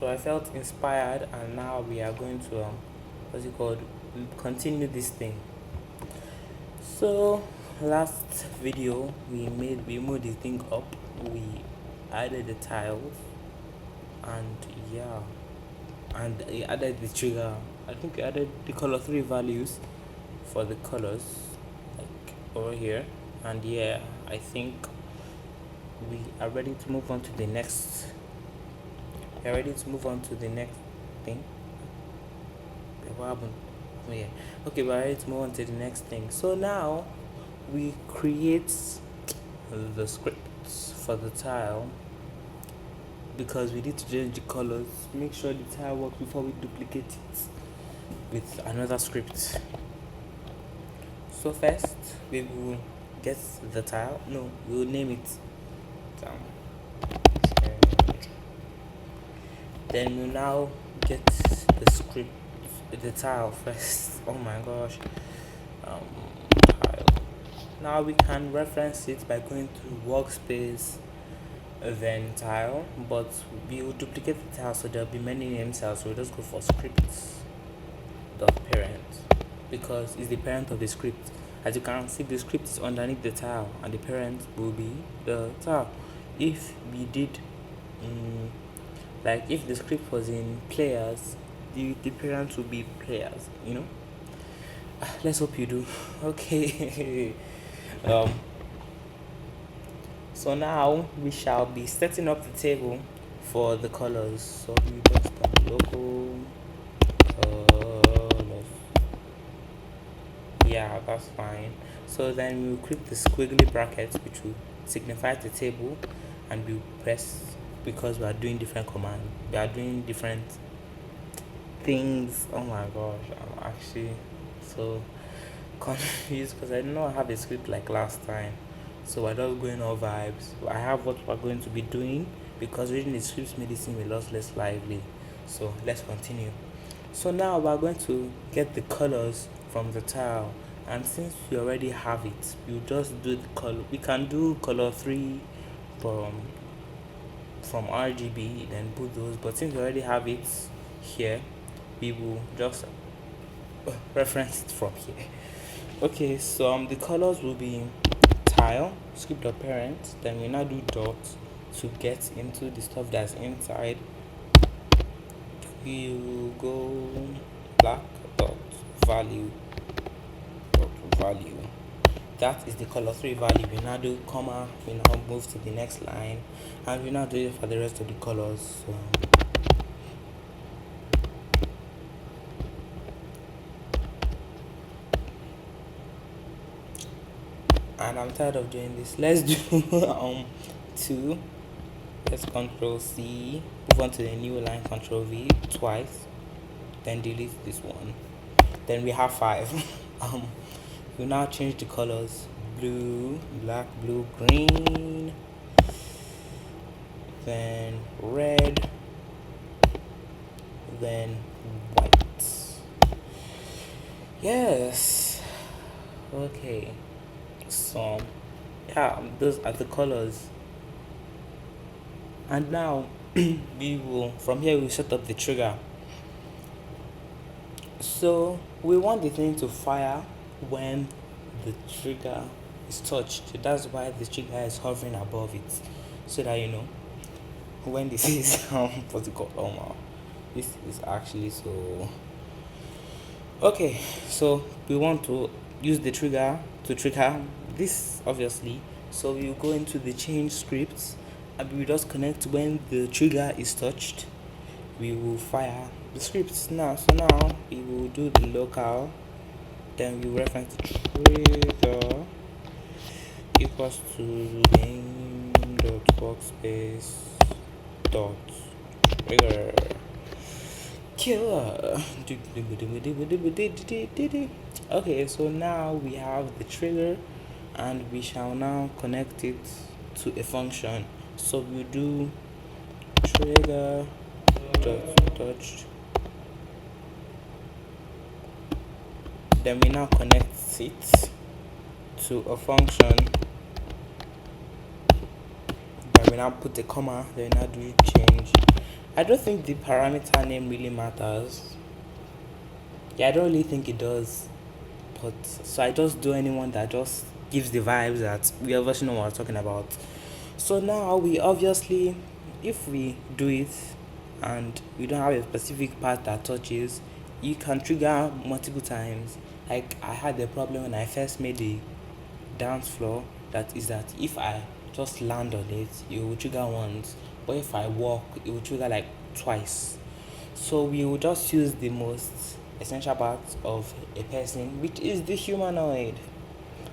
So I felt inspired, and now we are going to what's it called, continue this thing. So last video we moved the thing up, we added the tiles, and yeah, and we added the trigger. I think we added the color 3 values for the colors, like over here. And yeah, I think we are ready to move on to the next. We are ready to move on to the next thing. What happened? Oh yeah. Okay, we're ready to move on to the next thing. So now we create the scripts for the tile, because we need to change the colors. Make sure the tile works before we duplicate it with another script. So first we will get the tile. No, we will name it. Then we'll now get the script, the tile first. Oh my gosh. Tile. Now we can reference it by going to workspace, then tile, but we will duplicate the tile, so there'll be many name cells. So we'll just go for scripts dot parent, because it's the parent of the script. As you can see, the script is underneath the tile, and the parent will be the tile. If we did like if the script was in players, the parent will be players, let's hope you do. Okay. um so now we shall be setting up the table for the colors. So we just local colors. Yeah, that's fine. So then we'll click the squiggly brackets, which will signify the table, and we press, because we are doing different commands, we are doing different things. Oh my gosh, I'm actually so confused, because I did not have a script like last time. So we're just going all vibes. I have what we're going to be doing, because reading the scripts made it seem a lot less lively. So let's continue. So now we're going to get the colors from the tile, and since we already have it, we'll just do the color. We can do color 3 from RGB, then put those, but since we already have it here, we will just reference it from here. Okay, so the colors will be tile script dot parent, then we now do dot to get into the stuff that's inside. We will go black dot value dot value. That is the color 3 value. We now do comma, we now move to the next line, and we now do it for the rest of the colors. So and I'm tired of doing this. Let's do 2. Let's control C, move on to the new line, control V twice, then delete this one. Then we have 5. We now change the colors: blue, black, blue, green, then red, then white. Yes. Okay. So yeah, those are the colors. And now we will, from here we set up the trigger. So we want the thing to fire when the trigger is touched. That's why the trigger is hovering above it, so that when this is what's it called? This is actually so okay. So we want to use the trigger to trigger this, obviously. So we will go into the change scripts, and we just connect when the trigger is touched. We will fire the scripts now. So now we will do the local, then we reference the trigger equals to name dot workspace dot trigger killer. Okay, so now we have the trigger, and we shall now connect it to a function. So we do trigger dot touched, then we now connect it to a function, then we now put a comma, then we now do change, I don't think the parameter name really matters. Yeah, I don't really think it does. But so I just do anyone that just gives the vibes that we obviously know what we're talking about. So now we obviously, if we do it and we don't have a specific part that touches, you can trigger multiple times. Like I had the problem when I first made the dance floor. That is that if I just land on it, it will trigger once. But if I walk, it will trigger like twice. So we will just use the most essential part of a person, which is the humanoid.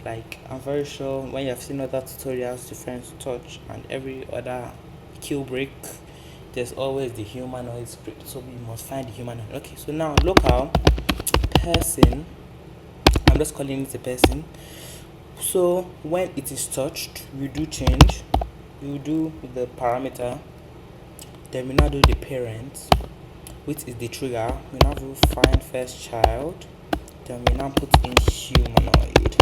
Like I'm very sure when you have seen other tutorials, different touch and every other kill break, there's always the humanoid script. So we must find the humanoid. Okay, so now local person. I'm just calling it a person. So when it is touched, we do change. We do the parameter. Then we now do the parent, which is the trigger. We now do find first child. Then we now put in humanoid.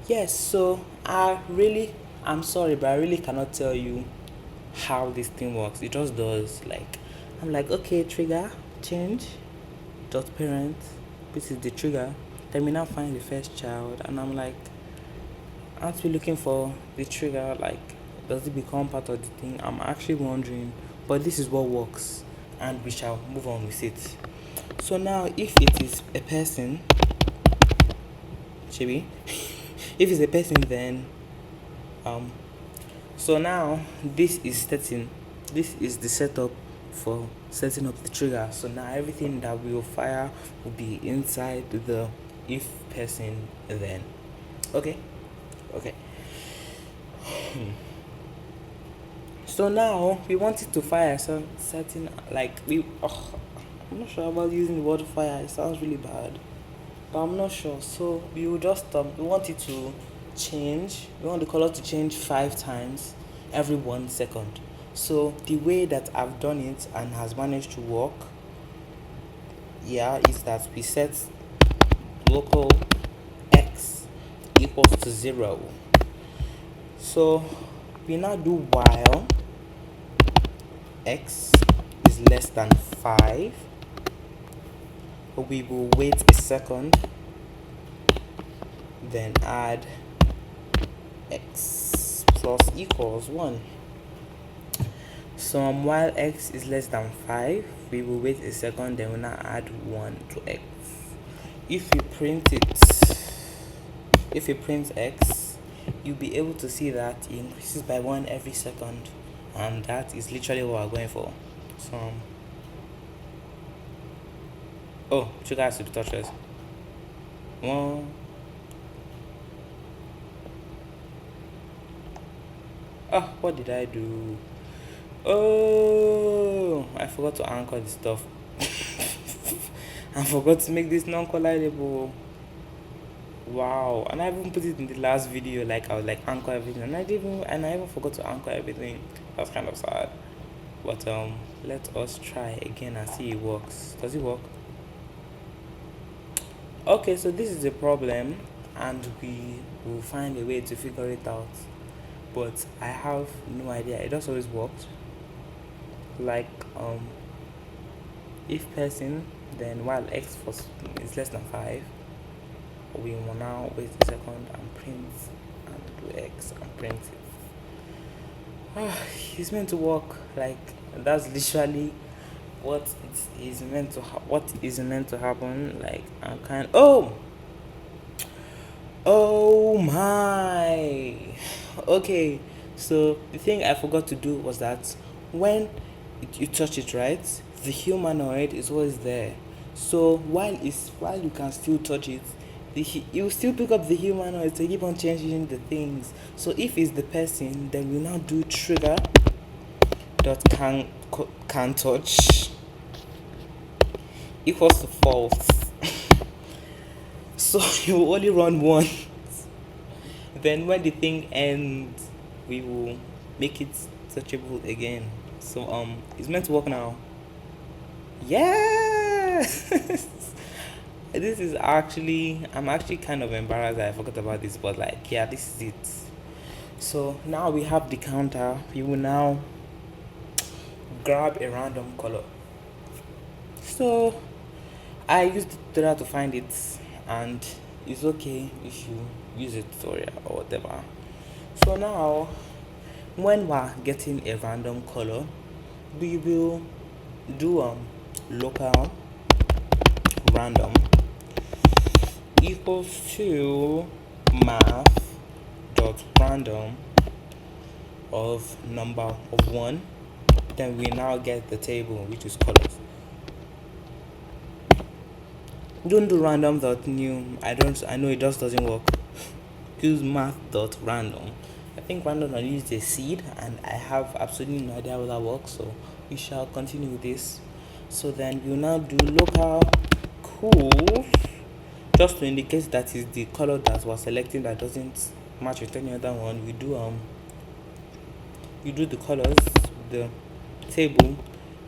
Yes, so I'm sorry, but I really cannot tell you how this thing works. It just does. Like, I'm like, okay, trigger, change, dot parent, this is the trigger. Then we now find the first child, and I'm like, aren't we looking for the trigger? Like, does it become part of the thing? I'm actually wondering, but this is what works, and we shall move on with it. So now, if it is a person, Chibi, if it's a person, then um so now this is setting, this is the setup for setting up the trigger. So now everything that we will fire will be inside the if person then. Okay. Okay. So now we want it to fire some certain, like I'm not sure about using the word fire, it sounds really bad, but I'm not sure. So we will just we want it to change. We want the color to change 5 times every 1 second. So the way that I've done it and has managed to work, yeah, is that we set local x equals to 0. So we now do while x is less than 5. We will wait a second, then add x plus equals 1. So while x is less than 5, we will wait a second, then we'll now add 1 to x. If we print x, you'll be able to see that it increases by 1 every second, and that is literally what we're going for. So trigger has to be touchless. 1. What did I do? I forgot to anchor the stuff. I forgot to make this non-collidable. Wow, and I even put it in the last video, like I was like anchor everything, and I even forgot to anchor everything. That's kind of sad. But let us try again and see it works. Does it work? Okay, so this is a problem, and we will find a way to figure it out. But I have no idea. It just always works. Like if person, then while x is less than 5, we will now wait a second and print and do x and print it. It's meant to work. Like that's literally what it is meant to what is meant to happen. Like I'm kind oh my. Okay, so the thing I forgot to do was that when you touch it, right, the humanoid is always there. So while you can still touch it, you still pick up the humanoid to keep on changing the things. So if it's the person, then we now do trigger dot can touch equals to false. So you will only run one. Then when the thing ends, we will make it touchable again. So it's meant to work now. Yeah. I'm actually kind of embarrassed that I forgot about this, but like yeah, this is it. So now we have the counter. We will now grab a random color. So I used the tutorial to find it, and it's okay if you use a tutorial or whatever. So now, when we're getting a random color, we will do local random equals to math dot random of number of 1. Then we now get the table, which is colors. Don't do random dot new. I know it just doesn't work. Use math dot random. I think random I used a seed, and I have absolutely no idea how that works, so we shall continue with this. So then we'll now do local cool, just to indicate that is the color that we're selecting that doesn't match with any other one. We do you do the colors, the table,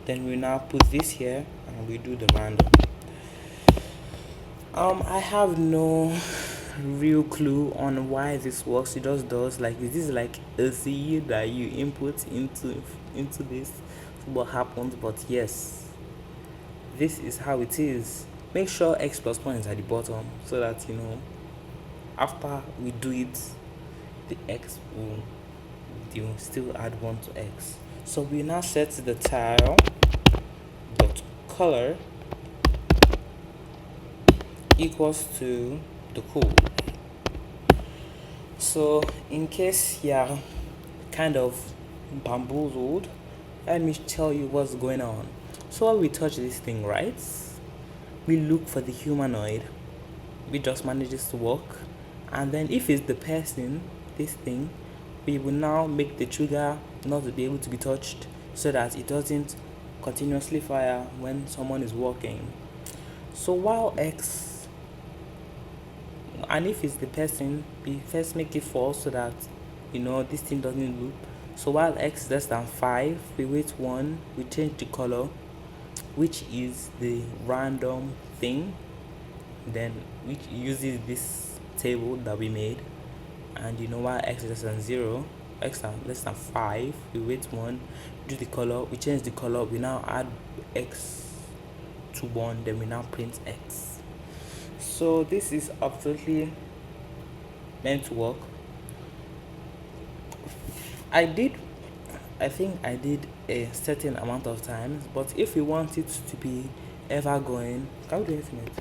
then we now put this here and we do the random. I have no real clue on why this works. It just does. Like, this is like a seed that you input into this, what happens. But yes, this is how it is. Make sure x plus 1 is at the bottom, so that after we do it, the x will still add 1 to x. So we now set the tile dot color equals to the code. So in case you're kind of bamboozled, let me tell you what's going on. So when we touch this thing, right, we look for the humanoid. We just manage this to work, and then if it's the person, this thing, we will now make the trigger not to be able to be touched, so that it doesn't continuously fire when someone is walking. So while x, and if it's the person, we first make it false, so that this thing doesn't loop. So while x is less than 5, we wait 1, we change the color, which is the random thing, then which uses this table that we made. And while x is less than 0, x is less than 5, we wait 1, do the color, we change the color, we now add x to 1, then we now print x. So this is absolutely meant to work. I think I did a certain amount of times, but if we want it to be ever going, can we do infinite?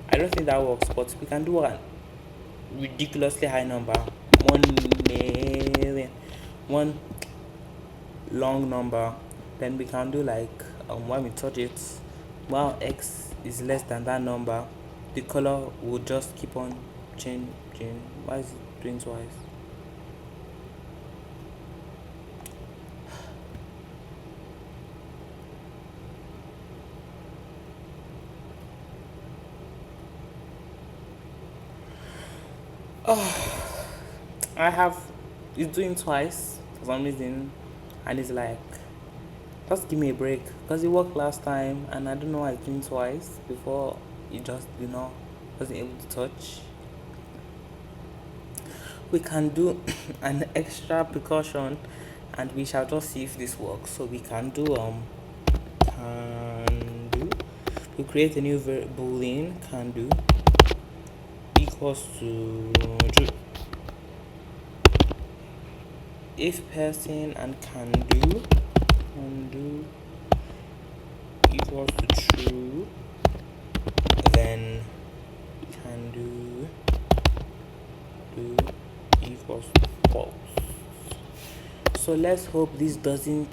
I don't think that works, but we can do a ridiculously high number, 1,000,000, one long number. Then we can do like when we touch it, while x is less than that number, the color will just keep on changing. Why is it doing twice? It's doing twice for some reason, and it's like, just give me a break, because it worked last time, and I don't know why it's doing twice. Before, it just wasn't able to touch. We can do an extra precaution, and we shall just see if this works. So we can do can do. We create a new boolean, can do equals to true. If person and can do equals to true, then can do equals to false. So let's hope this doesn't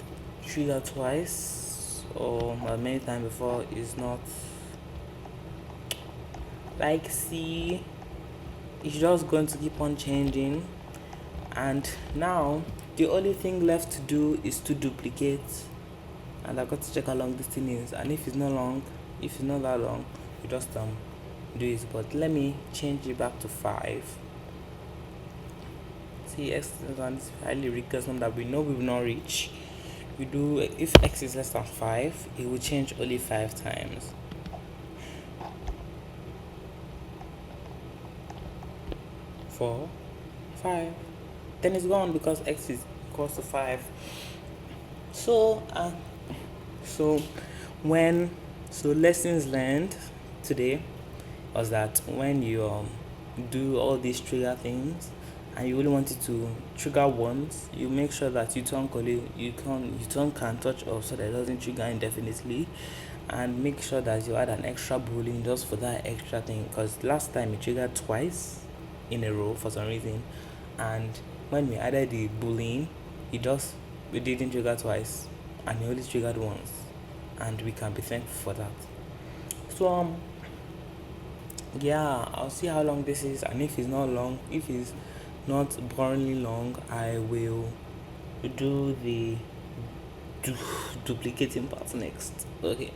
trigger twice, or as many times before. Is not like, see, it's just going to keep on changing. And now the only thing left to do is to duplicate, and I got to check how long this thing is, and if it's not that long, you just do it. But let me change it back to 5. See, x is one highly ridiculous number that we know we will not reach. We do, if x is less than 5, it will change only 5 times. 4, 5, then it's gone, because x is equals to 5. So so when so lessons learned today was that when you do all these trigger things and you only wanted to trigger once, you make sure that you turn can touch off so that it doesn't trigger indefinitely, and make sure that you add an extra boolean just for that extra thing, because last time it triggered twice in a row for some reason, and when we added the boolean, it didn't trigger twice and it only triggered once, and we can be thankful for that. So yeah, I'll see how long this is, and if it's not boringly long, I will do the du- duplicating part next. Okay.